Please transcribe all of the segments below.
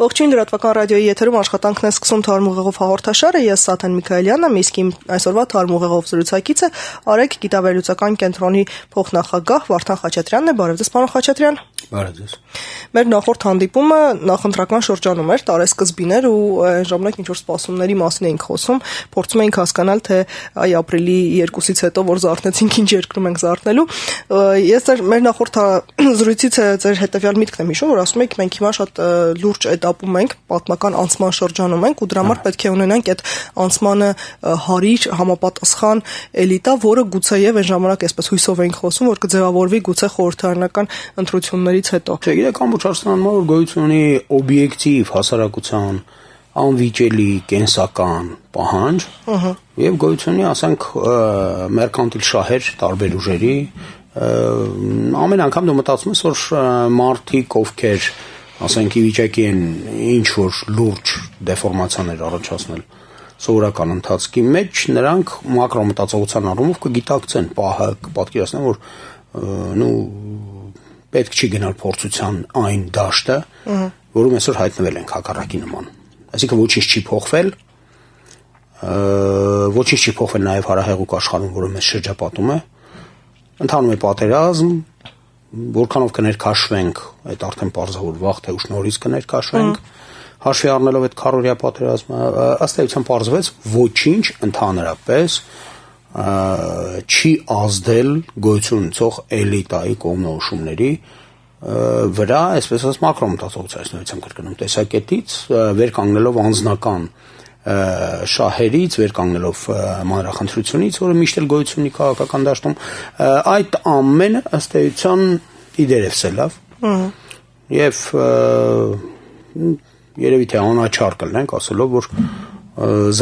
Ողջույն լրատվական ռադիոյի եթերում աշխատանքն է սկսում Թարմ ուղեղով հաղորդաշարը, ես Սաթեն Միքայելյանն եմ, իսկ իմ այսօրվա Թարմ ուղեղով զրուցակիցը Արեգ գիտավերլուծական կենտրոնի փոխնախագահ Վարդան Խաչատրյանն է, բարև ձեզ պարոն Խաչատրյան։ Բարև ձեզ։ Մեր նախորդ հանդիպումը նախընտրական շրջանում էր, տարեսկզբին էր ու այն ժամանակ ինչ որ սպասումների մասին էինք խոսում, փորձում էինք հասկանալ, թե այ ապրիլի 2-ից հետո որ զարթնեցինք, ինչ երկրում ենք զարթնելու։ Ես մեր նախորդ զրույցից ձեր հետևյալ միտքն եմ հիշում, որ ասում եք մենք հիմա շատ լուրջ этаպում ենք, պատմական անցման շրջանում ենք ու դրա համար պետք է ունենանք այդ անցմանը հարիր, համապատասխան էլիտա, որը գուցեև այն ժամանակ այսպես հույսով էինք խոսում, որ կձևավորվի գուցե խորհրդարանական ընտրություններից հետո։ Չէ, գիտեք, ամբողջ Հայաստանում որ գոյություն ունի օբյեկտիվ հասարակության անվիճելի կենսական պահանջ եւ գոյություն ունի, ասենք, մերկանտիլ շահեր տարբեր ուժերի, ամեն անգամ դու մտածում ես, որ մարդիկ, ովքեր ասենք ի վիճակի են ինչ որ լուրջ դեֆորմացիաներ առաջացնել սովորական ընթացքի մեջ, նրանք մակրոմտածողության առումով կգիտակցեն պահը, կպատկերացնեն, որ պետք չի գնալ փորձության այն դաշտը, որում այսօր հայտնվել ենք հակառակի նման։ Այսինքն ոչինչ չի փոխվել, ոչինչ չի փոխվել նաև հարահեղուկ աշխարհում, որը մեզ շրջապատում է։ Ընթանում է պատերազմ, որքանով կներքաշվենք, այդ արդեն պարզավոր վաղ թե ուշ նորից կներքաշվենք, հաշվի առնելով այդ քառօրյա պատերազմը, ըստ էության պարզվեց ոչինչ ընդհանրապես չի ազդել գոյություն ունեցող էլիտայի կողմնորոշումների վրա, այսպես ասած մակրոմտածողության կրկնում տեսակետից, վեր կանգնելով անձնական շահերից, վեր կանգնելով մանրախնդրությունից, որը միշտ էլ գոյություն ունի քաղաքական դաշտում, այդ ամենը ըստ էության իդերևս է լավ եւ երևի թե անաչառ կլինենք ասելով, որ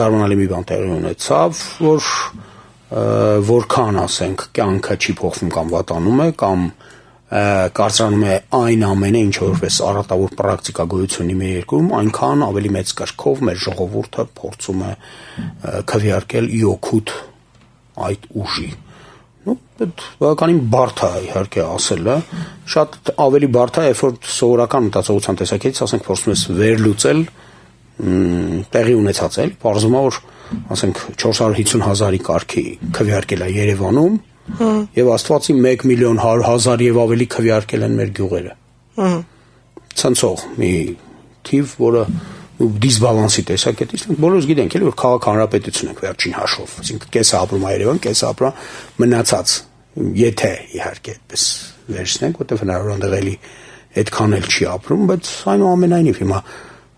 զարմանալի մի բան տեղի ունեցավ, որ որքան ասենք կյանքը չի փոխվում կամ վատանում է կամ կարծրանում է այն ամենը, ինչ որպես առատավոր պրակտիկա գոյություն ունի մեր երկրում, այնքան ավելի մեծ կրքով մեր ժողովուրդը փորձում է քվեարկել իօքուտ այդ ուժի։ Բավականին բարդ է իհարկե ասելը, շատ ավելի բարդ է, երբ որ սովորական մտածողության տեսակետից ասենք փորձում ես վերլուծել տեղի ունեցած էլ, պարզվում է, որ ասենք 450,000-ի կարգի քվեարկել է Երևանում եւ Աստվածի 1,100,000 եւ ավելի քվեարկել են մեր գյուղերը։ Ցնցող մի թիվ, որը դիսբալանսի տեսակետից բոլորս գիտենք էլի, որ քաղաք հանրապետություն ենք վերջին հաշվով, այսինքն կեսը ապրում է Երևան, կեսը ապրում մնացած, եթե իհարկե այդպես վերցնենք, որտեղ հնարավոր էլի այդքան էլ չի ապրում, բայց այնուամենայնիվ հիմա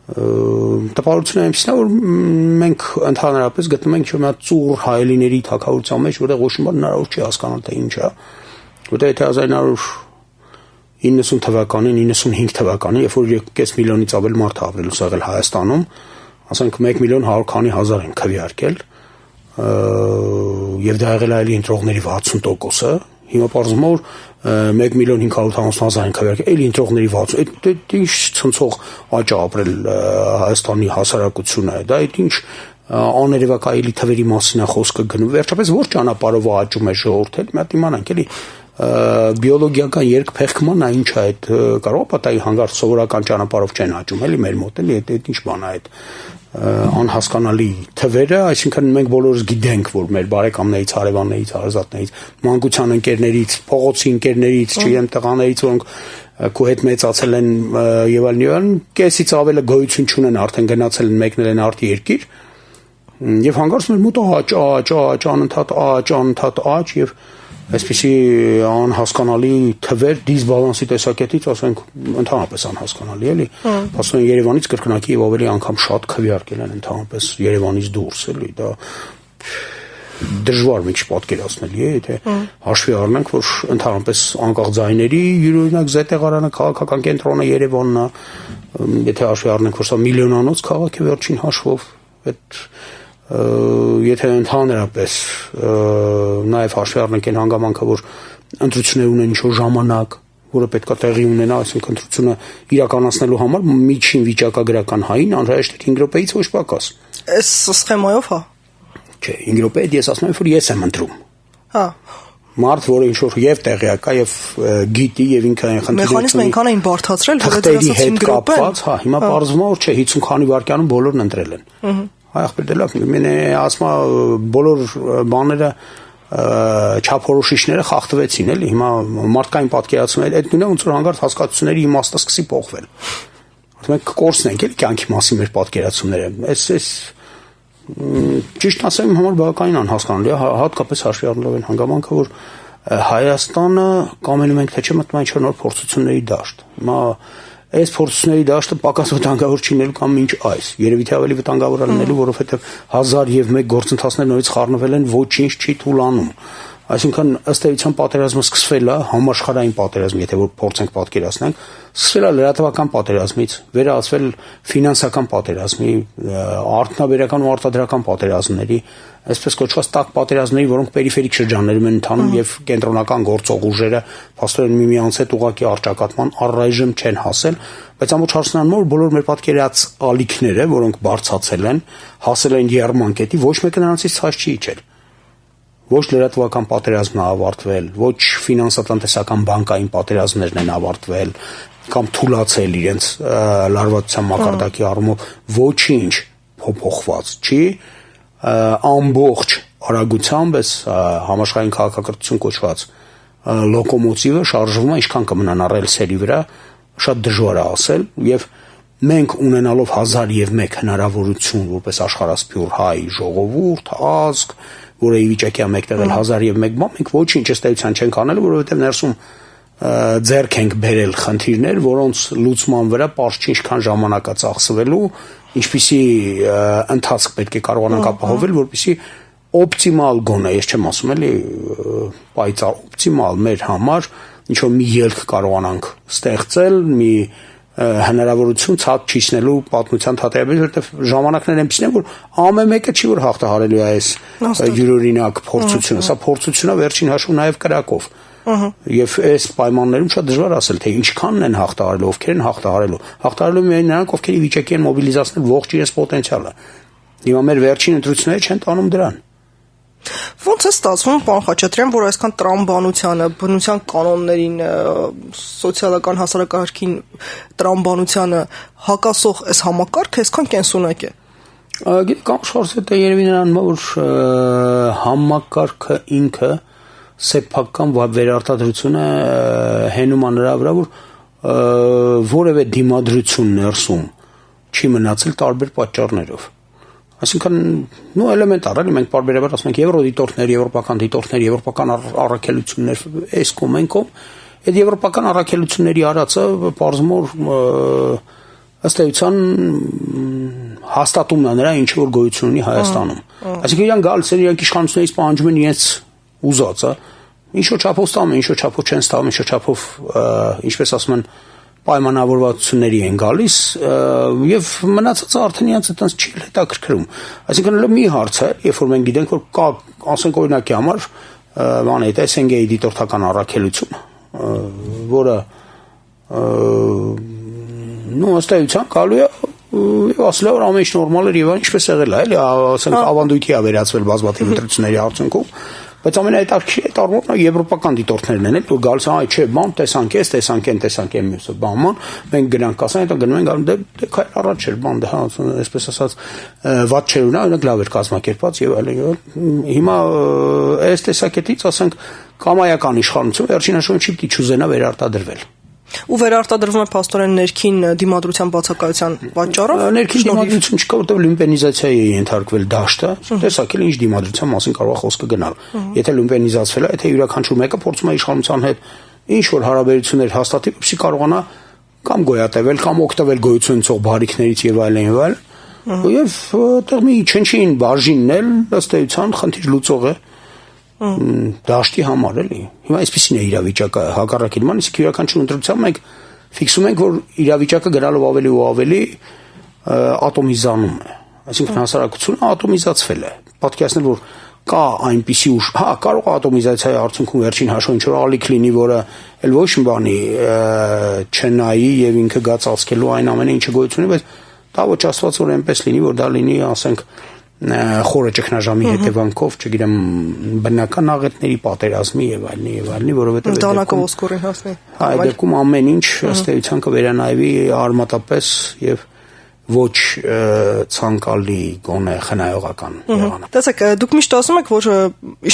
տպավորությունը այնպեսին է, որ մենք ընդհանրապես գտնում ենք մի հատ ծուռ հայելիների թագավորության մեջ, որտեղ ոչ մի բան հնարավոր չի հասկանալ, թե ինչ է, որտեղ եթե 1990 թվականին, 95 թվականին, երբ որ 3,5 միլիոնից ավել մարդ է ապրել ուսեղել Հայաստանում, ասենք 1,100,000 են քվեարկել, եւ դա եղել է այլի ընտրողների 60%-ը, հիմա պարզվում է, որ 1,500,000 են քվեարկել, այլ ընտրողների 60%, այդ ինչ ցնցող աճ է ապրել Հայաստանի հասարակությունը, դա այդ ինչ աներևակայելի թվերի մասին է խոսքը գնում, վերջապես որ ճանապարհով աճում է ժողովուրդը, մի հատ իմանանք էլի բիոլոգիական երկփեղկման ինչ է այդ կարող ապատիայի հանգարց սովորական ճանապարհով չեն աճում, էլի մեր մոտ էլի այդ ինչ բան է այդ անհասկանալի թվերը, այսինքն մենք բոլորս գիտենք, որ մեր բարեկամներից, հարևաններից, հարազատներից, մանկության ընկերներից, փողոցի ընկերներից, չգիտեմ տղաներից, որոնք քո հետ մեծացել են եւ այլն, կեսից ավելը գոյություն չունեն, արդեն գնացել են, մեկնել են արտի երկիր, եւ հանգարց մեր մոտ աճ, անընդհատ աճ եւ այսպիսի անհասկանալի թվեր դիսբալանսի տեսակետից, ասենք, ընդհանրապես անհասկանալի էլի, ասում են Երևանից կրկնակի եւ ավելի անգամ շատ քվեարկել են ընդհանրապես Երևանից դուրս էլի, դա դժվար մի պատկերացնելի է, եթե հաշվի առնենք, որ ընդհանրապես անկախ ձայների յուրօրինակ զետեղարանը քաղաքական կենտրոնը Երևանն է, եթե հաշվի առնենք, որ սա միլիոնանոց քաղաք է վերջին հաշվով, այդ եթե ընդհանրապես նաև հաշվի առնենք այն հանգամանքը, որ ընտրություններ ունեն ինչ-որ ժամանակ, որը պետք է տեղի ունենա, այսինքն ընտրությունը իրականացնելու համար միջին վիճակագրական հային անհրաժեշտ է 5 րոպեից ոչ պակաս։ Այս սխեմայով հա։ Չէ, 5 րոպե ես ասում եմ, որ ես եմ ընտրում։ Հա։ Մարդ, որը ինչ որ եւ տեղյակ է եւ գիտի եւ ինքը այն խնդիրը մեխանիզմը այնքան էին բարթացրել, որ այդ ասացին գրոպ են։ Հա, հիմա բարձվում է որ չէ 50 քանի վայրկյանում բոլորն ընտրել են։ Այ ախպեր դե լավ, մենե ասма բոլոր բաները չափորոշիչները խախտվեցին էլի, հիմա մարդկային պատկերացումները այդ նույնը ոնց որ հանգարտ հասկացությունների իմաստը սկսի փոխվել։ Մենք կորցնենք էլի կյանքի մասին մեր պատկերացումները։ Այս ճիշտ ասեմ համար բավականին անհասկանալի է, հատկապես հաշվի առնելով այն հանգամանքը, որ Հայաստանը կամենում ենք թե չէ մտնում է ինչ-որ նոր փորձությունների դաշտ։ Հիմա այս փորձությունների դաշտը պակաս վտանգավոր չի լինելու կամ ինչ այս։ Երևի թե ավելի վտանգավոր է լինելու, որովհետև 1001 գործընթացներ նորից խառնվել են, ոչինչ չի թուլանում։ Այսինքն ըստ էության պատերազմը սկսվել է համաշխարհային պատերազմ, եթե որ փորձենք պատկերացնենք, սկսվել է լրատվական պատերազմից, վերածվել ֆինանսական պատերազմի, արդյունաբերական ու արտադրական պատերազմների, այսպես կոչված տաք պատերազմների, որոնք պերիֆերիկ շրջաններում են ընթանում եւ կենտրոնական գործող ուժերը փաստորեն միմյանց հետ ուղղակի առճակատման առայժմ չեն հասել, բայց ամբողջ հարցնան որ բոլոր մեր պատկերած ալիքները, որոնք բարձացել են, հասել են երմանկետի, ոչ մեկը նրանցից ցած չի իջել։ Ոչ լրատվական պատերազմն է ավարտվել, ոչ ֆինանսատնտեսական բանկային պատերազմներն են ավարտվել կամ թուլացել իրենց լարվածության մակարդակի առումով, ոչինչ փոփոխված չի, ամբողջ արագությամբ այս համաշխարհային քաղաքակրթություն կոչված լոկոմոտիվը շարժվում է, ինչքան կմնան ռելսերի վրա, շատ դժվար է ասել եւ մենք ունենալով 1001 հնարավորություն որպես աշխարհասփյուռ հայ ժողովուրդ, ազգ, որը ի վիճակի է մեկտեղել 1001 բան, մենք ոչինչ ըստ էության չենք անելու, որովհետև ներսում ձեռք ենք բերել խնդիրներ, որոնց լուծման վրա պարզ չի ինչքան ժամանակ է ծախսվելու, ինչպիսի ընթացք պետք է կարողանանք ապահովել, որպեսզի օպտիմալ գոնե, ես չեմ ասում էլի պայծառ օպտիմալ մեր համար ինչ որ մի ելք կարողանանք ստեղծել, մի հնարավորություն ցած չիջնելու պատմության թատերաբեր, որովհետև ժամանակներ այնպեսին են, որ ամեն մեկը չի որ հաղթահարելու է այս յուրօրինակ փորձությունը, սա փորձությունն է վերջին հաշվով նաև կրակով։ Եվ այս պայմաններում շատ դժվար ասել, թե ինչքանն են հաղթահարելու, ովքեր են հաղթահարելու։ Հաղթահարելու միայն նրանք, ովքեր ի վիճակի են մոբիլիզացնել ողջ իրենց պոտենցիալը։ Հիմա մեր վերջին ընտրությունները չեն տանում դրան։ Ոնց է ստացվում, պարոն Խաչատրյան, որ այսքան տրամաբանությանը, բնության կանոններին, սոցիալական հասարակարգին տրամաբանությանը հակասող այս համակարգը այսքան կենսունակ է։ Գիտեք, կանխորսը դա երևի նրան, որ համակարգը ինքը սեփական վերարտադրությունը հենում է նրա վրա, որ որևէ դիմադրություն ներսում չի մնացել տարբեր պատճառներով։ Այսինքն, նո էլեմենտար է, մենք բարբերաբար ասում ենք եվրոդիտորդներ, եվրոպական առաքելություններ, այս կոմենկով, այդ եվրոպական առաքելությունների արածը պարզմոր ըստ էության հաստատումն է նրա ինչ որ գոյություն ունի Հայաստանում։ Այսինքն իրանք գալիս են, իրանք իշխանություններից պահանջում են իրենց ուզածը, ինչ որ չափով ստանում են, ինչ որ չափով չեն ստանում, ինչ որ չափով, ինչպես ասում են, պայմանավորվածությունների են գալիս եւ մնացածը արդեն իրենց այտենց չի հետաքրքրում։ Այսինքն հələ մի հարց է, երբ որ մենք գիտենք որ կա, ասենք օրինակի համար, բան է, SNG-ի դիտորդական առաքելություն, որը նո ըստ էության գալու է եւ ասել է որ ամեն ինչ նորմալ էր եւ ինչպես եղել է, էլի, ասենք ավանդույթի է վերածվել բազմաթիվ ընտրությունների արդյունքում, բայց ամենահետաքրքիրը այդ առումով եվրոպական դիտորդներն են, որ գալիս են, այ չէ, բան տեսանք էս, տեսանք այն մյուսը, բանման, մենք գնանք ասենք, հետո գնում ենք, դե քայլ առաջ էր, բան, դա այսպես ասած, վատ չէր ունա, օրինակ լավ էր կազմակերպված եւ այլն։ Հիմա այս տեսակետից ասենք կամայական իշխանություն վերջին հաշվով չի պիտի չուզենա վերարտադրվել։ Ու վերարտադրվում է փաստորեն ներքին դիմադրության բացակայության պատճառով։ Ներքին դիմադրություն չկա, որտեղ լումպենիզացիայի է ենթարկվել դաշտը, տեսակել ինչ դիմադրության մասին կարող է խոսքը գնալ։ Եթե լումպենիզացվել է, եթե յուրաքանչյուր մեկը փորձում է իշխանության հետ ինչ որ հարաբերություններ հաստատի, որպեսզի կարողանա կամ գոյատևել, կամ օգտվել գոյություն ունեցող բարիքներից եւ այլն եւ այլն, եւ այդտեղ մի չնչին բաժինն էլ ըստ էության խնդիր լուծող է դաշտի համար էլի։ Հիմա այսպեսին է իրավիճակը հակառակի նման, իսկ յուրաքանչյուր ընտրությամբ մենք ֆիքսում ենք, որ իրավիճակը գնալով ավելի ու ավելի ատոմիզանում է։ Այսինքն հասարակությունը ատոմիզացվել է։ Պատկերացնել, որ կա այնպիսի ուժ, հա, կարող է ատոմիզացիայի արդյունքում վերջին հաշվով ինչ որ ալիք լինի, որը էլ ոչ մի բանի չնայի եւ ինքը գա ծածկելու այն ամենը, ինչը գոյություն ունի, բայց դա ոչ աստված որ այնպես լինի, որ դա լինի, ասենք խորը ճգնաժամի հետևանքով, չգիտեմ, բնական աղետների պատերազմի եւ այլնի, որովհետեւ դանակը ոսկորին հասնի։ Այդ դեպքում ամեն ինչ ըստ էության կվերանայվի արմատապես եւ ոչ ցանկալի գոնե խնայողական եղանակ։ Տեսեք, դուք միշտ ասում եք, որ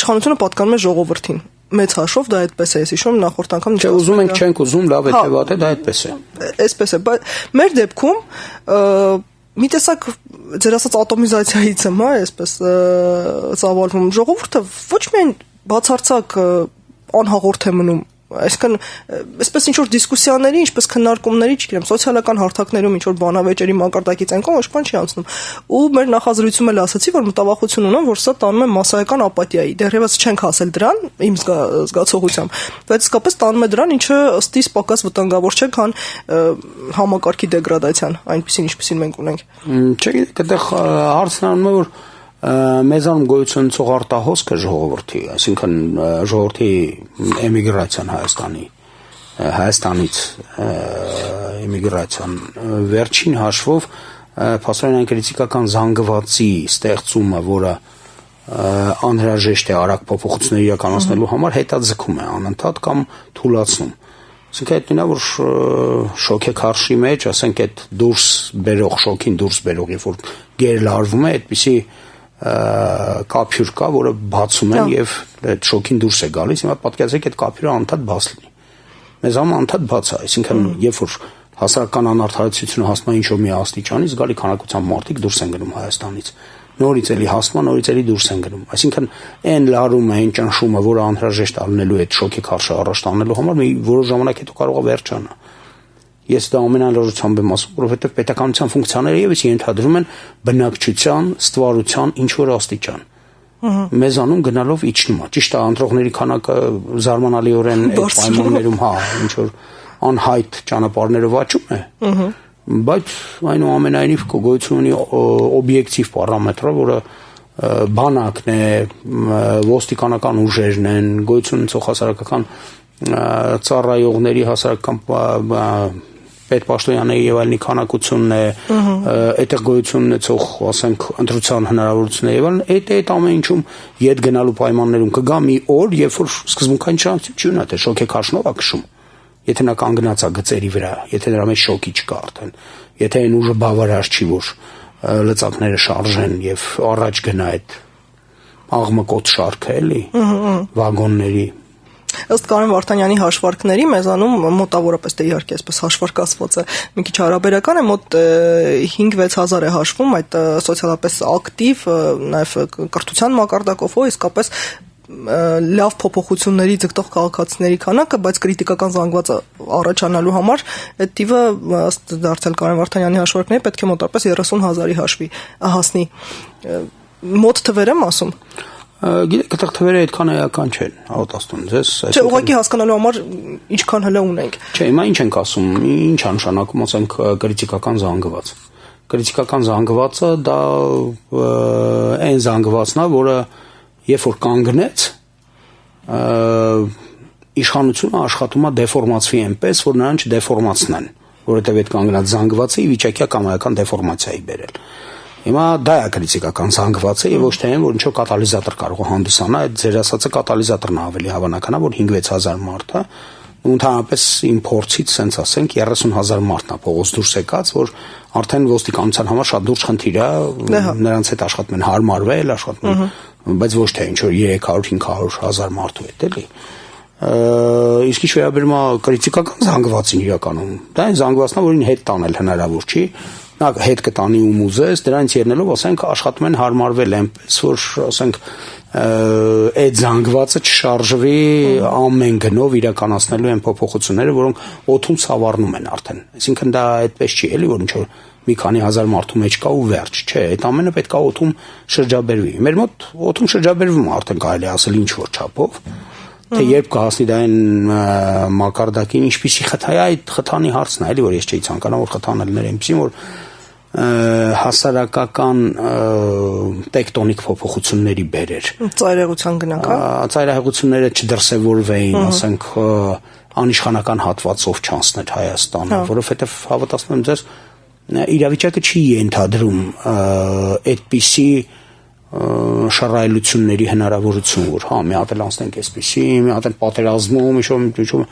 իշխանությունը պատկանում է ժողովրդին։ Մեծ հաշվով դա այդպես է, ես հիշում նախորդ անգամ Չէ, ուզում ենք չենք ուզում, լավ է թե վատ է, դա այդպես է։ Այսպես է, բայց մեր դեպքում մի տեսակ ձեր ասած ատոմիզացիայից եմ, այսպես ծավալվում ժողովուրդը ոչ միայն բացարձակ անհաղորդ է մնում, այսինքն այսպես ինչ որ դիսկուսիաների, ինչպես քննարկումների, չգիտեմ, սոցիալական հարթակներում ինչ որ բանավեճերի մակարդակից այնքան ոչ բան չի անցնում։ Ու մեր նախազրույցում էլ ասացի, որ մտավախություն ունեմ, որ սա տանում է մասսայական ապատիայի։ Դեռևս չենք հասել դրան, իմ զգացողությամբ, բայց իսկապես տանում է դրան, ինչը ըստ իս պակաս վտանգավոր չէ, քան համակարգի դեգրադացիան, այնպեսին ինչպեսին մենք ունենք։ Չէ, այդտեղ հարցն անում է, որ մեզանում գոյություն ունեցող արտահոսքը ժողովրդի, այսինքն ժողովրդի էմիգրացիան Հայաստանից էմիգրացիան վերջին հաշվով փաստորեն այն քրիտիկական զանգվածի ստեղծումը, որը անհրաժեշտ է արագ փոփոխություններ իրականացնելու համար, հետաձգում է անընդհատ կամ թուլացնում։ Այսինքն այդ նույնա որ շոկեքարշի մեջ, ասենք այդ դուրս բերող շոկին դուրս բերող, երբ որ գերլարվում է, այդպիսի կապյուր կա, որը բացում են եւ այդ շոկին դուրս է գալիս, հիմա պատկերացրեք այդ կապյուրը անընդհատ բացլի։ Մեզ անընդհատ բաց է, այսինքն երբ որ հասարակական անարդարացությունը հասնում է ինչ-որ մի աստիճանի, զգալի քանակությամբ մարդիկ դուրս են գնում Հայաստանից։ Նորից էլի հասնում, նորից էլի դուրս են գնում։ Այսինքն այն լարումը, այն ճնշումը, որը անհրաժեշտ է լինելու այդ շոկեքարշը առաջ տանելու համար, մի որոշ ժամանակ հետո կարող է վերջանա։ Ես դա ամենալրջությամբ եմ ասում, որովհետև պետականության ֆունկցիաները եւս ենթադրում են բնակչության, ստվարության ինչ որ աստիճան։ Մեզանում գնալով իջնում է։ Ճիշտ է, ընտրողների քանակը զարմանալիորեն այդ պայմաններում, ինչ որ անհայտ ճանապարհներով աճում է։ Բայց այնուամենայնիվ գոյություն ունի օբյեկտիվ պարամետրը, որը բանակն է, ոստիկանական ուժերն են, գոյություն ունեցող հասարակական ծառայողների հասարակական պետպաշտոնյաների եւ այլնի քանակությունն է, այդտեղ գոյություն ունեցող, ասենք, ընտրության հնարավորությունները եւ այլն, այդ ամեն ինչում յետ գնալու պայմաններում կգա մի օր, երբ որ սկզբունքային չափչուն է, թե շոկեքարշնով է քշում։ Եթե նա կանգնած է գծերի վրա, եթե նրա մեջ շոկի չկա արդեն, եթե այն ուժը բավարար չի, որ լծակները շարժեն եւ առաջ գնա այդ աղմկոտ շարքը, էլի, վագոնների։ Ըստ Կարեն Վարդանյանի հաշվարկների մեզանում մոտավորապես դե իհարկե այսպես հաշվարկացված է մի քիչ հարաբերական է մոտ 5-6 հազար է հաշվում այդ սոցիալապես ակտիվ նաև կրթության մակարդակով իսկապես լավ փոփոխությունների ձգտող քաղաքացիների քանակը, բայց քրիտիկական զանգվածը առաջանալու համար այդ տիպը ըստ դարձել Կարեն Վարդանյանի հաշվարկների պետք է մոտավորապես 30,000-ի հաշվի հասնի։ Մոտ թվեր եմ ասում։ Գիտեք, այդտեղ թվերը այդքան էական չեն, հավատացնում ձեզ։ Չէ, ուղղակի հասկանալու համար ինչքան հələ ունենք։ Չէ, հիմա ինչ ենք ասում, ինչ է նշանակում, ասենք, քրիտիկական զանգված։ Քրիտիկական զանգվածը դա այն զանգվածն է, որը երբ որ կանգնեց, իշխանությունը աշխատում է դեֆորմացվի այնպես, որ նրան չդեֆորմացնեն, որովհետև այդ կանգնած զանգվածը ի վիճակի է կամայական դեֆորմացիայի բերել։ Հիմա դա է քրիտիկական զանգվածը եւ ոչ թե այն, որ ինչ-որ կատալիզատոր կարող է հանդիսանա, այդ ձեր ասածը կատալիզատորն է ավելի հավանական, որ 5-6 հազար մարդ է, ու ընդհանրապես իմ փորձից sense ասենք 30,000 մարդն է փողոց դուրս եկած, որ արդեն ոստիկանության համար շատ լուրջ խնդիր է, նրանց հետ աշխատում են հարմարվել, աշխատում են, բայց ոչ թե ինչ-որ 300-500 հազար մարդու հետ, էլի։ Իսկ ինչ վերաբերում է քրիտիկական զանգվածին իրականում, դա այն զանգվածն է, որին հետ տանել հնարավոր չի, նա հետ կտանի ում ուզես, դրանից ելնելով, ասենք, աշխատում են հարմարվել այնպես, որ, ասենք, այդ զանգվածը չշարժվի ամեն գնով իրականացնելու են փոփոխությունները, որոնք օդում ցավառնում են արդեն։ Այսինքն դա այդպես չի, էլի, որ ինչ-որ մի քանի հազար մարդու մեջ կա ու վերջ, չէ, այդ ամենը պետք է օդում շրջաբերվի։ Մեր մոտ օդում շրջաբերվում է արդեն կարելի է ասել ինչ որ չափով, թե երբ կհասնի դա այն մակարդակին, ինչպիսի խթա է, այդ խթանի հարցն է, էլի, որ ես չէի ցանկանա, որ խթանը լիներ այնպիսին, որ հասարակական տեկտոնիկ փոփոխությունների բերեր։ Ծայրահեղության գնանք, ծայրահեղությունները չդրսևորվեին, ասենք, անիշխանական հատվածով չանցներ Հայաստանը, որովհետև հավատացնում եմ ձեզ, իրավիճակը չի ենթադրում այդպիսի շռայլությունների հնարավորություն, որ հա մի հատ էլ անցնենք այսպեսի, մի հատ էլ պատերազմում, ինչ-որ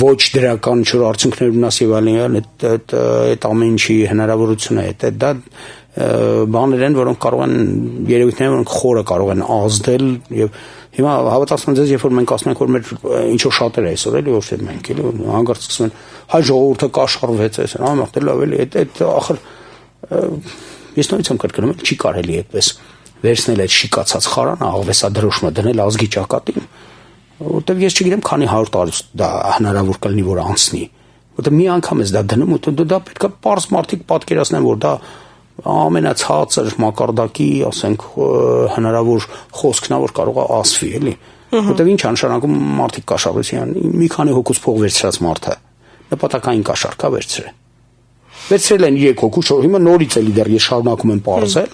ոչ դրական ինչ-որ արդյունքներ ունենաս եւ այլն, այդ ամեն ինչի հնարավորությունը է, դա բաներ են, որոնք կարող են երևույթներ, որոնք խորը կարող են ազդել եւ հիմա հավատացնում եմ ձեզ, երբ որ մենք ասում ենք, որ մեր ինչ որ շատեր է այսօր էլի, ոչ թե մենք էլի, հանգարց սկսում են, հայ ժողովուրդը կաշխարվեց այս, ամենախտել ավելի, այդ ախր ես նույնիսկ եմ կրկնում, չի կարելի այդպես վերցնել այդ շիկացած խարանը, աղվեսադրոշմը դնել ազգի ճակատին, որտեղ ես չգիտեմ, քանի 100 տարի դա հնարավոր կլինի, որ անցնի, որտեղ մի անգամ ես դա դնում, ու դա պետք է պարզ մարդիկ պատկերացնեն, որ դա ամենացածր մակարդակի, ասենք, հնարավոր խոսքն է, որ կարող է ասվի, էլի, որտեղ ինչ նշանակում մարդիկ կաշառության, մի քանի հոգուց փող վերցրած մարդը, նպատակային կաշառք է վերցրել են 3 հոգու, հիմա նորից էլի դեռ ես շարունակում եմ պարզել,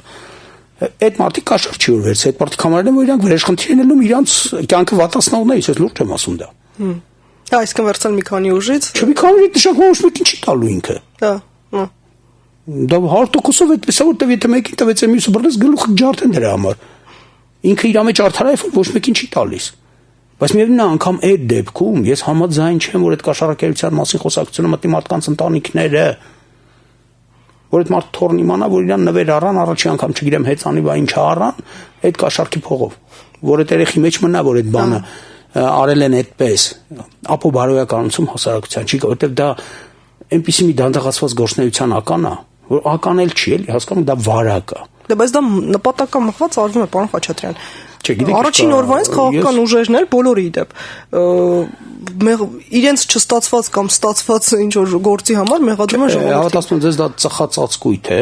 այդ մարդիկ կաշառք չի որ վերցրել, այդ մարդիկ համարել են, որ իրանք վրեժխնդիր են ելնում իրանց կյանքը վատացնողներից, ես լուրջ եմ ասում դա։ Այսքան վերցնել մի քանի ուժից։ Չէ, մի քանի ուժից նշանակում ոչ մեկին չի տալու ինքը։ Դա 100%-ով այդպես է, որտեղ եթե մեկին տվեց է մյուսը բռնես գլուխը ջարդեն դրա համար։ Ինքը իր մեջ արդարայով ոչ մեկին չի տալիս։ Բայց միևնույն է անգամ այդ դեպքում ես համաձայն չեմ, որ այդ կաշառակերության մասին խոսակցությունը մտնի մարդկանց ընտանիքները, որ այդ մարդը թողն իմանա, որ իրան նվեր առան, առաջի անգամ չգիտեմ հեծանի բա ինչ առան, այդ կաշառքի փողով, որ այդ երեխի մեջ մնա, որ այդ բանը արել են այդպես, ապո բարոյականություն հասարակության չի, որտեղ դա այնպիսի մի դանդաղացված գործունեության ական է, որ ականել չի էլի, հասկանում դա վարակ է։ Դե բայց դա նպատակամղված արվում է, պարոն Խաչատրյան։ Չէ, գիտեք, առաջին օրվանից քաղաքական ուժերն էլ բոլորի դեպ իրենց չստացված կամ ստացված ինչ որ գործի համար մեղադրում են ժողովրդին։ Հավատացնում եմ ձեզ դա ծխած ծածկույթ է,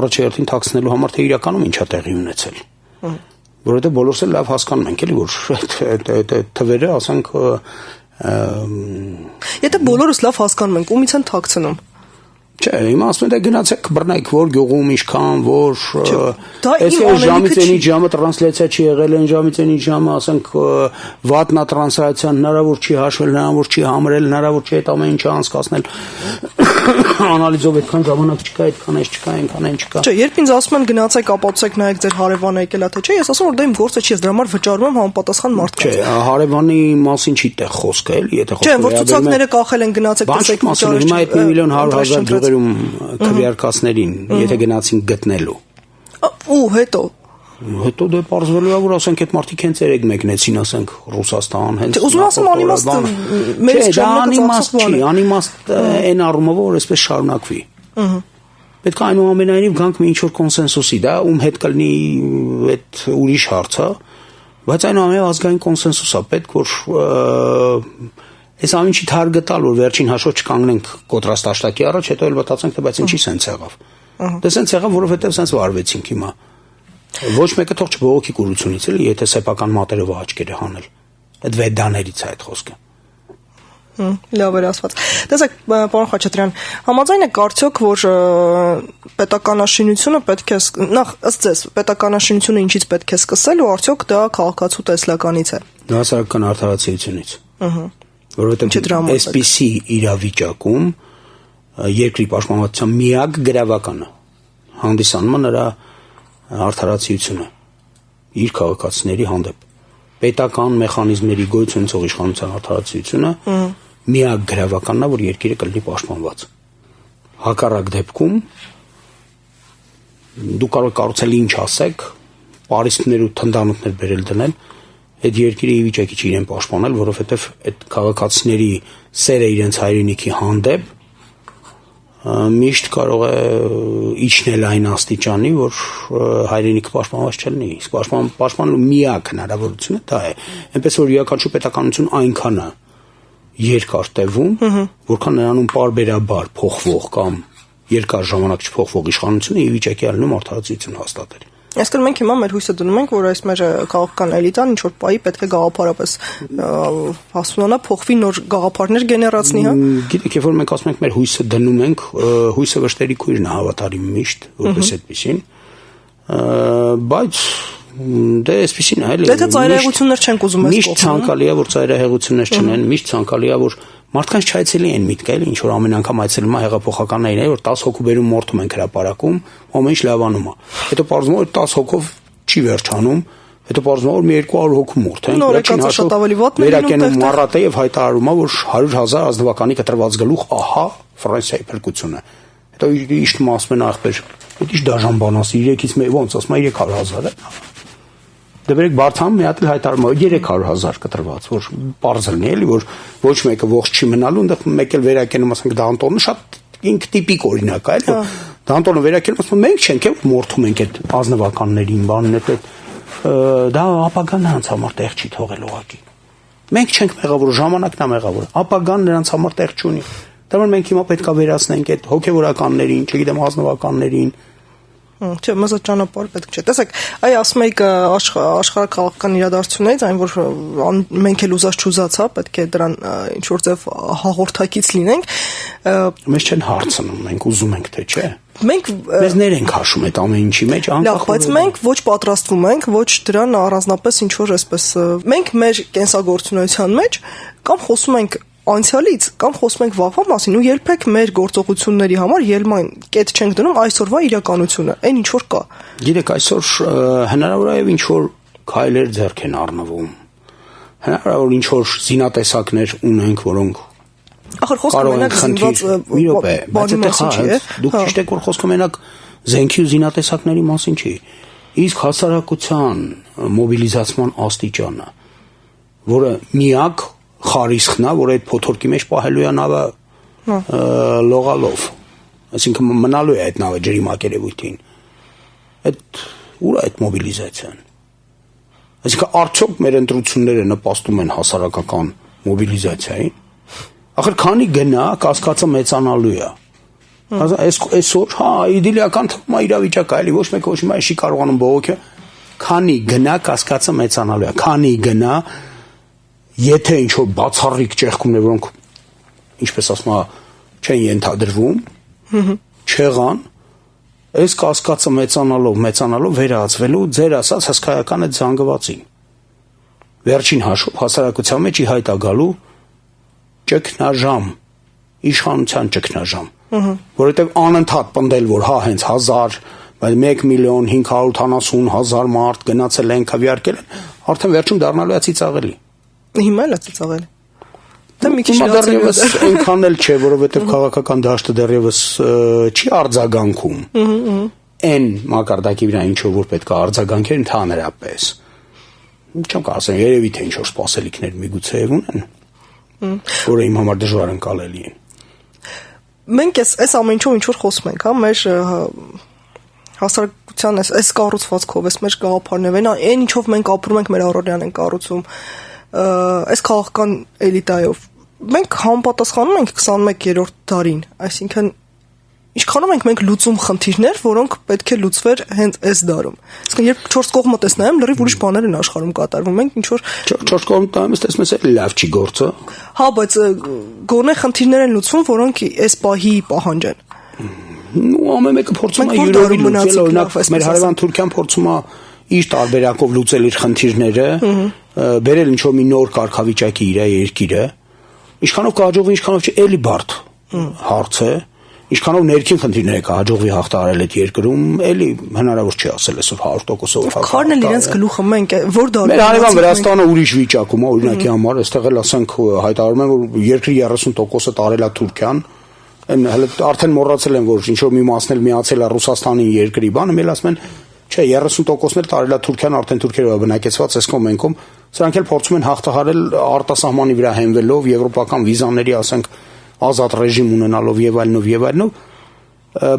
առաջերտին թաքցնելու համար թե իրականում ինչա տեղի ունեցել։ Որովհետև բոլորս էլ լավ հասկանում ենք էլի, որ այդ թվերը, ասենք, Եթե բոլորս լավ հասկանում ենք, ումից են թաքցնում։ Չէ, հիմա ասում են գնացեք բռնեք որ գյուղում ինչքան որ այս ժամից այնի ժամը տրանսլյացիա չի եղել, այն ժամից այնի ժամը, ասենք, վատնա տրանսլյացիան հնարավոր չի հաշվել, հնարավոր չի համրել, հնարավոր չի այդ ամեն ինչը անցկացնել անալիզով այդքան ժամանակ չկա, այդքան էս չկա, այնքան այն չկա։ Չէ, երբ ինձ ասում են գնացեք ապացուցեք նայեք ձեր հարևանը եկել է թե չէ, ես ասում որ դա իմ գործը չի, ես դրա համար վճարում եմ համապատասխան մարդկանց։ Չէ, հարևանի մասին չի տեղ խոսքը էլի, եթե խոսքը։ Չէ, որ ցուցակները կախել են գնացեք տեսեք վճարել։ Հիմա այդ 1.1 միլիոն քվեարկածներին, եթե գնացին գտնելու։ Ու հետո դե պարզվելու է, որ ասենք այդ մարդիկ հենց երեք մեկնեցին, ասենք Ռուսաստան, հենց։ Ուզում ասեմ անիմաստ մեծ ժամանակ չի, անիմաստ այն առումով որ այսպես շարունակվի։ Պետք է այնուամենայնիվ գանք մի ինչ-որ կոնսենսուսի, դա ում հետ կլինի այդ ուրիշ հարց է, բայց այնուամենայնիվ ազգային կոնսենսուս է պետք, որ այս ամեն ինչի թարգ տալ, որ վերջին հաշվով չկանգնենք կոտրաստ աշտակի առաջ, հետո էլ մտածենք, թե բայց ինչի սենց եղավ։ Դե սենց եղավ, որովհետև սենց վարվեցինք հիմա։ Ոչ մեկը թող չբողոքի կուրությունից էլի, եթե սեփական մատերով աչքերը հանել։ Այդ վեդաներից է այդ խոսքը։ Լավ էր ասված։ Տեսեք, պարոն Խաչատրյան, համաձայն եք արդյոք, որ պետականաշինությունը պետք է նախ ըստ ձեզ պետականաշինությունը ինչից պետք է սկսել ու արդյոք դա քաղաքացու տեսլականից է։ Դա հասարակական արդարացիությունից։ Որովհետև այսպիսի իրավիճակում երկրի պաշտպանության միակ գրավականը հանդիսանում է նրա արդարացիությունը իր քաղաքացիների հանդեպ։ Պետական մեխանիզմների գոյություն ունեցող իշխանության արդարացիությունը միակ գրավականն է, որ երկիրը կլինի պաշտպանված։ Հակառակ դեպքում դու կարող եք կառուցել ինչ ասեք, պարիսպներ ու թնդանոթներ բերել դնել, այդ երկիրը ի վիճակի չի իրեն պաշտպանել, որովհետև այդ քաղաքացիների սերը իրենց հայրենիքի հանդեպ միշտ կարող է իջնել այն աստիճանի, որ հայրենիքը պաշտպանված չլինի։ Իսկ պաշտպանելու միակ հնարավորությունը դա է։ Այնպես որ յուրաքանչյուր պետականություն այնքան է երկար տևում, որքան նրանում պարբերաբար փոխվող կամ երկար ժամանակ չփոխվող իշխանությունը ի վիճակի է լինում արդարացիություն հաստատել։ Այսինքն մենք հիմա մեր հույսը դնում ենք, որ այս մեր քաղաքական էլիտան ինչ որ պայի պետք է գաղափարապես հասունանա, փոխվի նոր գաղափարներ գեներացնի, հա։ Գիտեք, երբ որ մենք ասում ենք մեր հույսը դնում ենք, հույսը վշտերի քույրն է հավատարիմ միշտ, որպես այդպեսին, բայց դե այսպեսին է, էլի։ Եթե ծայրահեղություններ չենք ուզում այս միշտ ցանկալի է, որ ծայրահեղություններ չնեն, միշտ ցանկալի է, որ մարդկանց չայցելի են միտքը, էլի, ինչ որ ամեն անգամ այցելում է հեղափոխականներին, որ 10 հոգու բերում մորթում են հրապարակում, ամեն ինչ լավանում է։ Հետո պարզվում է 10 հոգով չի վերջանում, հետո պարզվում է, որ մի 200 հոգու մորթ են, վերջին շատ ավելի վատ վերակենում մառատը եւ հայտարարում է, որ 100,000 ազնվականի կտրված գլուխ, ահա Ֆրանսիայի փրկությունը։ Հետո իշտում ասում են ախպեր, դա ի՞նչ դաժան բան ասի, 3-ից ոնց ասում է 300,000 է։ Դե վերեք Բարթամ մի հատ էլ հայտարարում է 300,000 կտրված, որ պարզ լինի էլի, որ ոչ մեկը ողջ չի մնալու, այնտեղ մեկ էլ վերակենում ասենք դա Անտոնը շատ ինք տիպիկ օրինակ է, այլ դա Անտոնը վերակենում ասում մենք չենք էլ մորթում ենք այդ ազնվականներին, բանն այդ դա ապագան նրանց համար տեղ չի թողել ուղղակի։ Մենք չենք մեղավոր, ժամանակն է մեղավոր, ապագան նրանց համար տեղ չունի։ Դա որ մենք հիմա պետքա վերացնենք այդ հոգևորականներին, չգիտեմ, ազնվականներին։ Չէ, մեզ այդ ճանապարհը պետք չէ։ Տեսեք, այ ասում եք աշխարհաքաղաքական իրադարձություններից, այն որ մենք էլ ուզած չուզած, հա, պետք է դրան ինչ որ ձև հաղորդակից լինենք։ Մեզ չեն հարցնում, մենք ուզում ենք թե չէ։ Մենք մեզներ ենք հաշում այդ ամեն ինչի մեջ, անկախ բայց մենք ոչ պատրաստվում ենք, ոչ դրան առանձնապես ինչ որ այսպես մենք մեր կենսագործունեության մեջ կամ խոսում ենք անցյալից կամ խոսում ենք վաղվա մասին ու երբեք մեր գործողությունների համար ելման կետ չենք դնում այսօրվա իրականությունը, այն ինչ որ կա։ Գիտեք, այսօր հնարավոր է ինչ որ քայլեր ձեռք են առնվում։ Հնարավոր է ինչ որ զինատեսակներ ունենք, որոնք ախր խոսքը մենակ զինված բանի մասին չի, դուք ճիշտ եք որ խոսքը մենակ զենքի ու զինատեսակների մասին չի։ Իսկ հասարակության մոբիլիզացման աստիճանը, որը միակ խարիսխն է, որ այդ փոթորկի մեջ պահելու է նավը լողալով, այսինքն մնալու է այդ նավը ջրի մակերևույթին։ Այդ ուր է այդ մոբիլիզացիան։ Այսինքն արդյոք մեր ընտրությունները նպաստում են հասարակական մոբիլիզացիային։ Ախր քանի գնա կասկածը մեծանալու է։ Այսօր հա իդիլիական թվում է իրավիճակը, այլի ոչ մեկը ոչ մի չի կարողանում բողոքը։ Քանի գնա կասկածը մեծանալու է։ Քանի գնա եթե ինչ որ բացառիկ ճեղքումներ, որոնք ինչպես ասում է, չեն ենթադրվում, չեղան, այս կասկածը մեծանալով վերածվելու ձեր ասած հսկայական այդ զանգվածին։ Վերջին հաշվով հասարակության մեջ ի հայտ է գալու ճգնաժամ, իշխանության ճգնաժամ, որովհետև անընդհատ պնդել, որ հա հենց 1,570,000 մարդ գնացել են, քվեարկել են, արդեն վերջում դառնալու է ծիծաղելի։ Հիմա էլ է ծիծաղելի։ Դա մի քիչ դեռևս այնքան էլ չէ, որովհետև քաղաքական դաշտը դեռևս չի արձագանքում։ Այն մակարդակի վրա ինչ որ պետք է արձագանքեր ընդհանրապես։ Չեմ կարող ասել, երևի թե ինչ որ սպասելիքներ միգուցե ունեն, որը իմ համար դժվար ընկալելի են։ Մենք այս ամեն ինչով ինչ որ խոսում ենք, հա, մեր հասարակության այս կառուցվածքով, այս մեր գաղափարներով, այն ինչով մենք ապրում ենք, մեր առօրյան ենք կառուցում, այս քաղաքական էլիտայով մենք համապատասխանում ենք 21-րդ դարին, այսինքն ինչքանով ենք մենք լուծում խնդիրներ, որոնք պետք է լուծվեր հենց այս դարում։ Իսկն երբ 4 կողմը տեսնեմ, լրիվ ուրիշ բաներ են աշխարհում կատարվում, մենք ինչ որ 4 կողմ տայմս տեսնում ես լավ չի գործը։ Հա, բայց գոնե խնդիրներ են լուծվում, որոնք այս պահի պահանջ են։ Ու ամեն մեկը փորձում է յուրովի լուծել, օրինակ մեր հարևան Թուրքիան փորձում է իր տարբերակով լուծել իր խնդիրները, բերել ինչ որ մի նոր կարգավիճակի իր երկիրը, ինչքանով կհաջողվի, ինչքանով չի, էլի բարդ հարց է, ինչքանով ներքին խնդիրները կհաջողվի հաղթահարել այդ երկրում, էլի հնարավոր չի ասել այսօր 100%-ով։ Քարն էլ իրենց գլուխը մենք որ դա։ Մեր հարևան Վրաստանը ուրիշ վիճակում է, օրինակի համար, այստեղ էլ ասենք հայտարարում են, որ երկրի 30%-ը տարել է Թուրքիան, հələ արդեն մոռացել են, որ ինչ որ մի մասն էլ միացել է Ռուսաստանի երկրի բանը, մեզ ասում են չէ 30%-ն էլ տարել է Թուրքիան, արդեն թուրքերը բնակեցված այս կողմենքում, սրանք էլ փորձում են հաղթահարել արտասահմանի վրա հենվելով եվրոպական վիզաների, ասենք, ազատ ռեժիմ ունենալով եւ այլնով,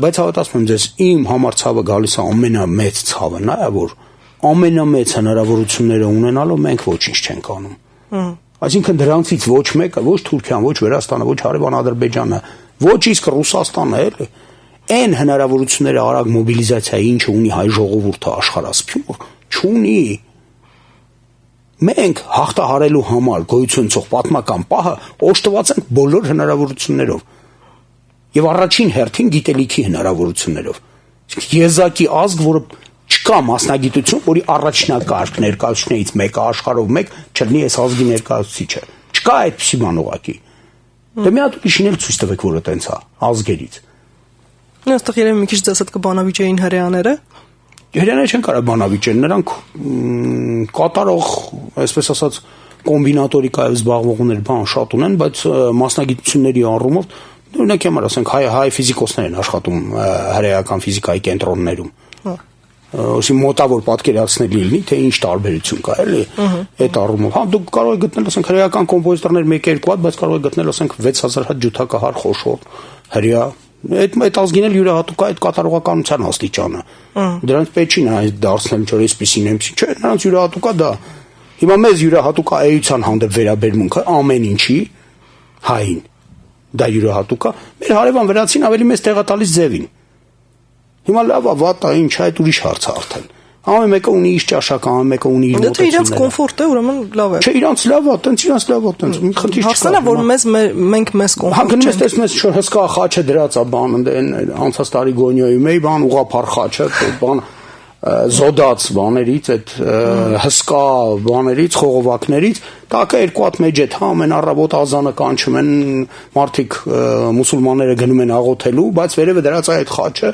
բայց հավատացնում եմ ձեզ, իմ համար ցավը գալիս է ամենամեծ ցավը, նա է, որ ամենամեծ հնարավորությունները ունենալով մենք ոչինչ չենք անում։ Այսինքն դրանցից ոչ մեկը, ոչ Թուրքիան, ոչ Վրաստանը, ոչ հարևան Ադրբեջանը, ոչ իսկ Ռուսաստանը էլի այն հնարավորությունները արագ մոբիլիզացիայի, ինչը ունի հայ ժողովուրդը աշխարհասփյուռ, չունի։ Մենք հաղթահարելու համար գոյություն ցող պատմական պահը օժտված ենք բոլոր հնարավորություններով եւ առաջին հերթին գիտելիքի հնարավորություններով։ Եզակի ազգ, որը չկա մասնագիտություն, որի առաջնակարգ ներկայացուցիչներից մեկը աշխարհով մեկ չլինի այս ազգի ներկայացուցիչը։ Չկա այդպիսի բան ուղղակի։ Դե մի հատ ուրիշին էլ ցույց տվեք, որ այտենց է ազգերից։ Այստեղ երևի մի քիչ ձեզ հետ կբանավիճեին հրեաները, Հրեաները չեն կարող բանավիճել, նրանք կատարող, այսպես ասած, կոմբինատորիկայով զբաղվողներ բան շատ ունեն, բայց մասնագիտությունների առումով օրինակ համար ասենք հայ ֆիզիկոսներ են աշխատում հրեական ֆիզիկայի կենտրոններում։ Ոսի մոտավոր պատկերացնելի լինի, թե ինչ տարբերություն կա, էլի, այդ առումով։ Հա դուք կարող եք գտնել, ասենք, հրեական կոմպոզիտորներ 1-2 հատ, բայց կարող եք գտնել, ասենք, 6000 հատ ջութակահար խոշոր հրեա։ Այդ ազգին էլ յուրահատուկ է այդ կատարողականության աստիճանը։ Դրանց պետք չի նայել դարձնել ինչ-որ այսպեսին էմսին, չէ, նրանց յուրահատուկ է դա։ Հիմա մեզ յուրահատուկ է էության հանդեպ վերաբերմունքը ամեն ինչի հային։ Դա յուրահատուկ է։ Մեր հարևան վրացին ավելի մեծ տեղատալիս ձևին։ Հիմա լավ է, վատ է, ինչ այդ ուրիշ հարց է արդեն։ Ամեն մեկը ունի իր ճաշակը, ամեն մեկը ունի իր մոտեցումները։ Դա իրենց կոմֆորտ է, ուրեմն լավ է։ Չէ, իրենց լավ է, տենց իրենց լավ է, տենց մի խնդիր չկա։ Հասկանա, որ մենք մեզ կոմֆորտ չենք։ Հա գնում ես տեսնես շոր հսկա խաչը դրած է բան, անցած տարի գոնյոյում էի, բան ուղափառ խաչը, բան զոդած բաներից, այդ հսկա բաներից, խողովակներից, տակը երկու հատ մեջ է, հա ամեն առավոտ ազանը կանչում են, մարդիկ մուսուլմանները գնում են աղոթելու, բայց վերևը դրած է այդ խաչը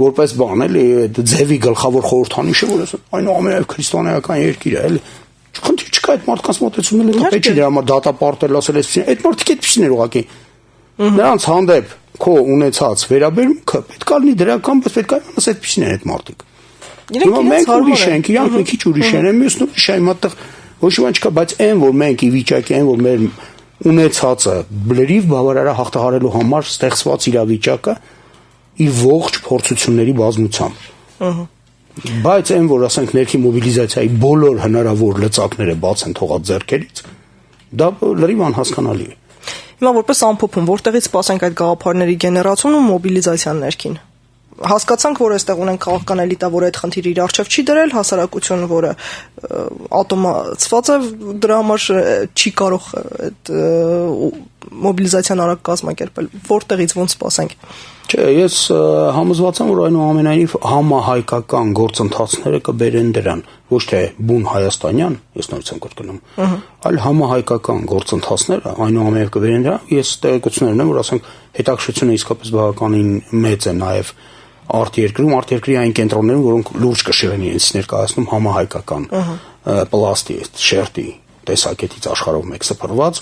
որպես բան էլի այդ ձևի գլխավոր խորհրդանիշը, որ այնուամենայնիվ քրիստոնեական երկիր է, էլի։ Չխնդիր չկա այդ մարդկանց մոտեցումները, դա պետք չի դրա համար դատապարտել, ասել էսպիսին, այդ մարդիկ այդպիսին են ուղղակի։ Նրանց հանդեպ քո ունեցած վերաբերմունքը պետք է լինի դրական, բայց պետք է իմանաս այդպիսին են այդ մարդիկ։ Հիմա մենք ուրիշ ենք, իրանք մի քիչ ուրիշ են, մյուսն ուրիշ է, հիմա այդտեղ ոչ մի բան չկա, բայց այն որ մենք ի վիճակի են, որ մեր ունեցածը լրիվ բավարար հաղթահարելու համար ստեղծված իրավիճակը իր ողջ փորձությունների բազմությամբ։ Բայց այն որ ասենք ներքին մոբիլիզացիայի բոլոր հնարավոր լծակները բաց են թողած ձեռքերից, դա լրիվ անհասկանալի է։ Հիմա որպես ամփոփում, որտեղից սպասենք այդ գաղափարների գեներացիոն ու մոբիլիզացիան ներքին։ Հասկացանք, որ այստեղ ունենք քաղաքական էլիտա, որը այդ խնդիրը իր առջև չի դրել, հասարակություն, որը ատոմացված է, դրա համար չի կարող այդ մոբիլիզացիան արագ կազմակերպել։ Որտեղից ոնց սպասենք։ Չէ, ես համոզված եմ, որ այնուամենայնիվ համահայկական գործընթացները կբերեն դրան, ոչ թե բուն հայաստանյան, ես նորից եմ կրկնում, այլ համահայկական գործընթացները այնուամենայնիվ կբերեն դրան։ Ես տեղեկություններ ունեմ, որ ասենք հետաքրքրությունը իսկապես բավականին մեծ է նաև արտերկրի այն կենտրոններում, որոնք լուրջ կշիռեն իրենց ներկայացնում համահայկական պլաստի, շերտի տեսակետից աշխարհով մեկ սփռված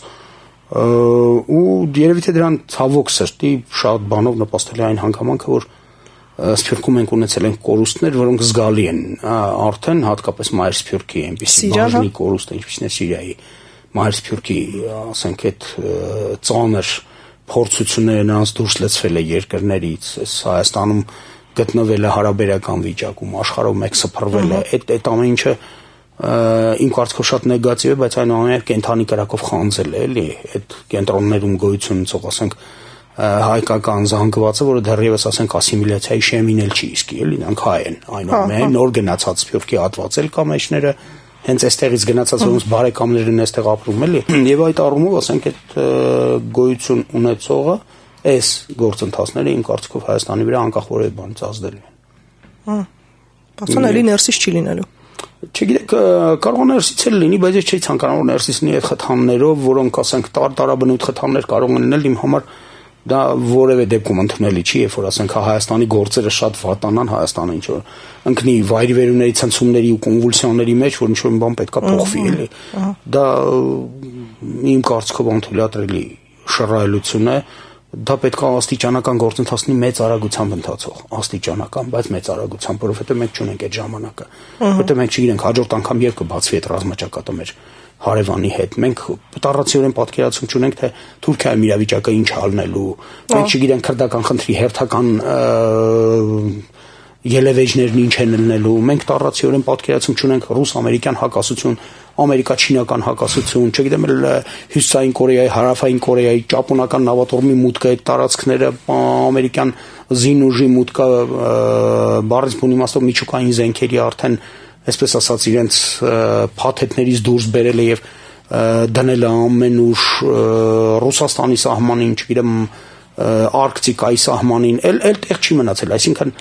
ու երևի թե դրան ցավոք սրտի շատ բանով նպաստել է այն հանգամանքը, որ Սփյուռքում ենք ունեցել ենք կորուստներ, որոնք զգալի են արդեն հատկապես Մայր Սփյուռքի այնպիսի բաժնի կորուստը, ինչպիսին է Սիրիայի Մայր Սփյուռքի, ասենք այդ ծանր փորձությունները նրանց դուրս լցվել է երկրներից, Հայաստանում գտնվել է հարաբերական վիճակում, աշխարհով մեկ սփռվել է, այդ ամեն ինչը իմ կարծիքով շատ նեգատիվ է, բայց այնուամենայնիվ կենթանի կրակով խանձել է, էլի, այդ կենտրոններում գոյություն ունեցող, ասենք, հայկական զանգվածը, որը դեռևս ասենք ասիմիլյացիայի շեմին էլ չի իսկի, էլի, նրանք հայ են, այնուամենայնիվ նոր գնացած Սփյուռքի հատվածել կա մեջները, հենց այստեղից գնացած որոնց բարեկամներն այստեղ ապրում, էլի, եւ այդ առումով ասենք այդ գոյություն ունեցողը այս գործընթացները իմ կարծիքով Հայաստանի վրա անկախ որևէ բանից ազդել են։ Բացան էլի ներսից չի լինելու։ Չգիտեք, կարող է ներսից էլ լինի, բայց ես չի ցանկանում որ ներսից լինի այդ խթաններով, որոնք ասենք տարաբնույթ խթաններ կարող են լինել իմ համար դա որևէ դեպքում ընդունելի չի, երբ որ ասենք Հայաստանի գործերը շատ վատանան, Հայաստանը ինչ որ ընկնի վայրիվերումների ցնցումների ու կոնվուլսիոնների մեջ, որ ինչ որ բան պետքա փոխվի, էլի։ Դա իմ կարծիքով անթույլատրելի շռայլություն է, դա պետք է աստիճանական գործընթացնի մեծ արագությամբ ընթացող, աստիճանական, բայց մեծ արագությամբ, որովհետև մենք չունենք այդ ժամանակը, որովհետև մենք չգիտենք հաջորդ անգամ երբ կբացվի այդ ռազմաճակատը մեր հարևանի հետ։ Մենք տառացիորեն պատկերացում չունենք, թե Թուրքիայում իրավիճակը ինչ ալնելու։ Մենք չգիտենք քրդական խնդրի հերթական ելևէջներն ինչ են ելնելու։ Մենք տառացիորեն պատկերացում չունենք ռուս-ամերիկյան հակասություն, ամերիկա-չինական հակասություն, չգիտեմ էլ Հյուսիսային Կորեայի, Հարավային Կորեայի, ճապոնական նավատորմի մուտքը այդ տարածքները, ամերիկյան զինուժի մուտքը, բառից բուն իմաստով միջուկային զենքերի արդեն այսպես ասած իրենց փաթեթներից դուրս բերել է եւ դնել է ամենուր Ռուսաստանի սահմանին, չգիտեմ Արկտիկայի սահմանին, էլ տեղ չի մնացել, այսինքն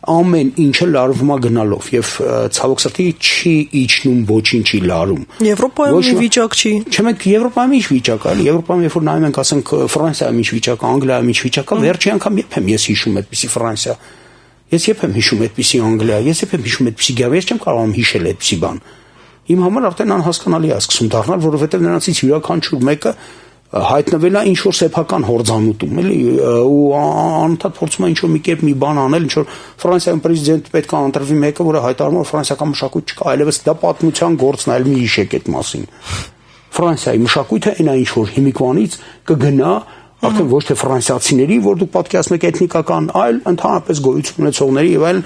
ամեն ինչը լարվում է գնալով եւ ցավոք սրտի չի իջնում ոչինչի լարում։ Եվրոպայում մի վիճակ չի։ Չմենք Եվրոպայում ինչ վիճակ է, Եվրոպայում երբ որ նայում ենք, ասենք Ֆրանսիայում ինչ վիճակ է, Անգլիայում ինչ վիճակ է, վերջի անգամ երբ եմ ես հիշում այդպիսի Ֆրանսիա։ Ես երբեք հիշում այդպիսի Անգլիա, ես երբեք հիշում այդպիսի գավ, ես չեմ կարողանում հիշել այդպիսի բան։ Իմ համար արդեն անհասկանալի է սկսում դառնալ, որովհետև նրանցից յուրաքանչյուր մեկը հայտնվել է ինչ որ սեփական հորձանուտում, էլի, ու անընդհատ փորձում է ինչ որ մի կերպ մի բան անել, ինչ որ Ֆրանսիայում պրեզիդենտ պետք է ընտրվի մեկը, որը հայտարարում է ֆրանսիական մշակույթ չկա, այլևս դա պատմության գործն է, այլ մի հիշեք այդ մասին։ Ֆրանսիայի մշակույթը այնա ինչ որ հիմիկվանից կգնա արդեն ոչ թե ֆրանսիացիների, որ դուք պատկերացնում եք էթնիկական, այլ ընդհանրապես գոյություն ունեցողների եւ այլն։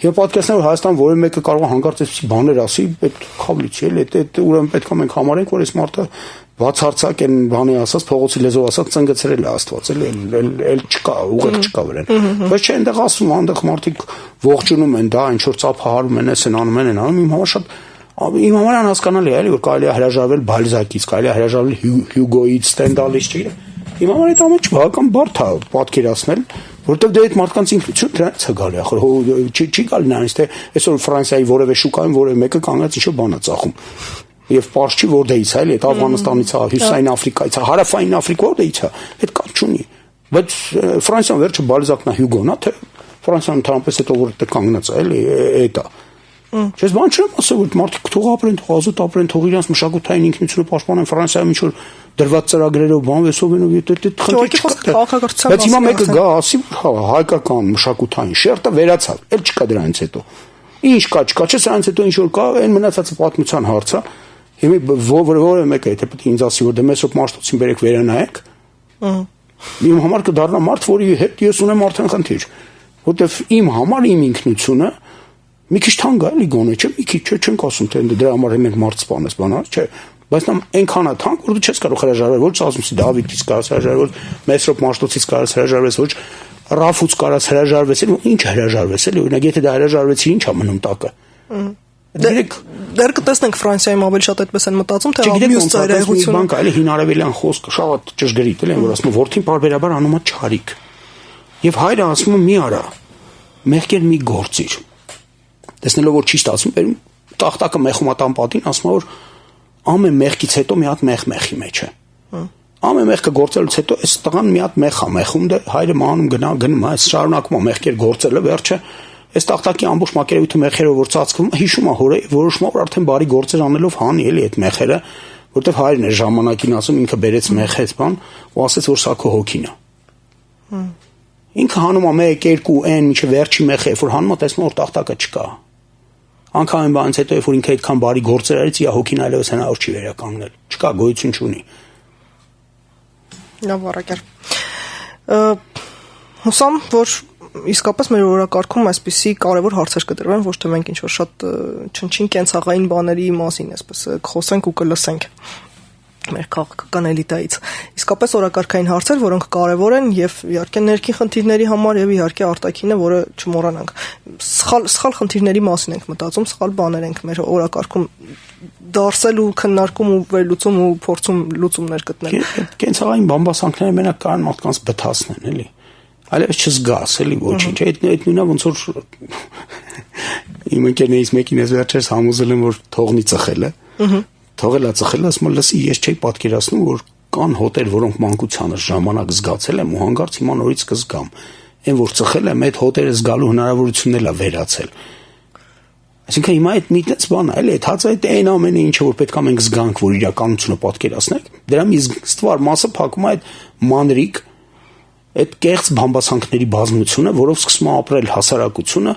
Եվ պատկերացնել որ Հայաստան որևէ մեկը կարող է հանկարծ այսպիսի բաներ ասի, այդ խավլիցի էլ, այդ ուրեմն պետք է մենք համարենք, որ այս մարդը բացարձակ են բանի ասած, փողոցի լեզվով ասած ծնգցրել է Աստված, էլ չկա, ուղղակ չկա վրան։ Բայց չէ, այնտեղ ասում, այնտեղ մարդիկ ողջունում են դա, ինչ որ ծափահարում են, են անում, են անում, իմ համար անհասկանալի է, էլի, որ կարելի է հրաժարվել Բալզակից, կարելի է հրաժարվել Հյուգոից, Ստենդալից, չէ՞։ Իմ համար այդ ամենը բավական բարդ է պատկերացնել, որովհետև դե այդ մարդկանց ինքնությունը դրանից է գալի, ախր չի գալի նրանից, թե այսօր Ֆրանսիայի որևէ շուկայում որևէ մեկը կանգնած ինչ-որ բան է ծախում։ Եվ պարզ չի որտեղից է, էլի, այդ Աֆղանստանից է, Հյուսիսային Աֆրիկայից է, Հարավային Աֆրիկա որտեղից է, այդ կապ չունի։ Բայց Ֆրանսիան վերջը Բալզակն է, Հյուգոն է, թե Ֆրանսիան ընդհանրապես հետո որտեղ կանգնած է, էլի, այդ է։ Չես բան չեմ ասել, որ մարդիկ թող ապրեն, թող ազատ ապրեն, թող իրենց մշակութային ինքնությունը պաշտպանեն Ֆրանսիայում ինչ որ դրված ծրագրերով, բանվեսով են ու այդ խնդիր չկա։ Բայց հիմա մեկը գա ասի, հայկական մշակութային շերտը վերացավ, էլ չկա դրանից հետո։ Ինչ կա, չկա, չէ՞ սրանից հետո ինչ որ կա, այն մնացածը պատմության հարց է։ Հիմա որևէ մեկը եթե պետք է ինձ ասի, որ դե մեզ Մաշտոցին բերեք վերանայեք։ Իմ համար կդառնա մարդ, որի հետ ես ունեմ արդեն խնդիր, որտեվ իմ համար իմ ինքնությունը մի քիչ թանկ է, էլի գոնե, չէ՞, մի քիչ չենք ասում, թե դրա համար մենք մարդ սպանես, բանալ, չէ, բայց նա այնքան է թանկ, որ դու չես կարող հրաժարվել, ոչ Սազմուսի Դավիթից կարաս հրաժարվել, ոչ Մեսրոպ Մաշտոցից կարաս հրաժարվել, ոչ Ռաֆուց կարաս հրաժարվել, ինչ հրաժարվել, էլի, օրինակ եթե դա հրաժարվեցի, ինչ է մնում տակը։ Դեռ կտեսնենք Ֆրանսիայում ավելի շատ այդպես են մտածում, թե մյուս ծայրահեղությունը։ Բան կա, էլի հին արևելյան խոսքը շատ ճշգրիտ էլ են, որ ասում որդին բարբերաբար անում է չարիք։ Եվ հայրը ասում է՝ մի արա, մեղքեր մի գործիր։ Տեսնելով որ չի ստացվում, բերում տախտակը մեխում է տան պատին, ասում է որ ամեն մեղքից հետո մի հատ մեղի մեջ է։ Ամեն մեղքը գործելուց հետո այս տղան մի հատ մեղ է մեխում, դե հայրը մանում գնում, այս շարունակում է մեղքեր գործելը, վերջը այս տախտակի ամբողջ մակերևույթը մեղերով որ ծածկվում, հիշում է հորը, որոշում է որ արդեն բարի գործեր անելով հանի էլի այդ մեղերը, որտեվ հայրն էր ժամանակին ասում ինքը բերեց մեղեց բան ու ասեց որ սա քո հոգին է։ Ինքը հանում է 1, 2, n մինչև վերջի մեղը, որ հանում է տեսնում որ տախտակը չկա։ Անկամ այն բանից հետո որ ինքը այդքան բարի գործեր արեց, իր հոգին այլևս հնարավոր չի վերականգնել։ Չկա, գոյություն չունի։ Լավ առակեր։ Հուսամ, որ իսկապես մեր օրակարգում այսպիսի կարևոր հարցեր կդրվեն, ոչ թե մենք ինչ որ շատ չնչին կենցաղային բաների մասին, այսպես խոսենք ու կլսենք մեր քաղաքական էլիտայից։ Իսկապես օրակարգային հարցեր, որոնք կարևոր են եւ իհարկե ներքին խնդիրների համար եւ իհարկե արտաքինը, որը չմոռանանք։ Սխալ խնդիրների մասին ենք մտածում, սխալ բաներ ենք մեր օրակարգում դարսել ու քննարկում ու վերլուծում ու փորձում լուծումներ գտնել։ Կենցաղային բամբասանքները մենակ կան մարդկանց բթացնեն, էլի։ Այլևս չզգաս, էլի ոչինչ։ Այդ նույնը ոնց որ իմ ընկերներից մեկին ես վերջերս համոզել եմ որ թողնի ծխելը։ Թողել է ծխել, ասում եմ, լսի, ես չէի պատկերացնում, որ կան հոտեր, որոնք մանկությանս ժամանակ զգացել եմ ու հանկարծ հիմա նորից կզգամ։ Այն որ ծխել եմ, այդ հոտերը զգալու հնարավորությունն էլ է վերացել։ Այսինքն հիմա այդ մի տես բան է, էլի, այդ հացը այդ այն ամենը ինչը որ պետք է մենք զգանք, որ իրականությունը պատկերացնենք, դրա մի ստվար մասը փակում է այդ մանրիկ, այդ կեղծ բամբասանքների բազմությունը, որով սկսում է ապրել հասարակությունը,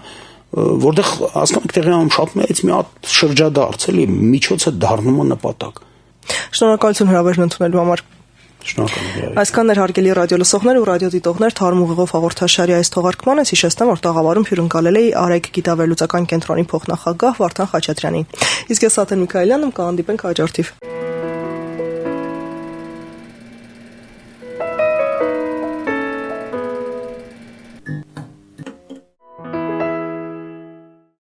որտեղ հասկանանք տեղյանում շատ մեծ մի հատ շրջադարձ էլի միջոցը դառնում է նպատակ։ Շնորհակալություն հրավերն ընդունելու համար։ Շնորհակալ եմ։ Այսքան էր հարգելի ռադիոլսողներ ու ռադիոդիտողներ, թարմ ուղիղով հաղորդաշարի այս թողարկմանը հիշեցնեմ, որ տաղավարում հյուրընկալել էի Արեգ գիտավերլուծական կենտրոնի փոխնախագահ Վարդան Խաչատրյանին։ Իսկ ես Աթեն Միքայելյանն եմ, կհանդիպենք հաջորդիվ։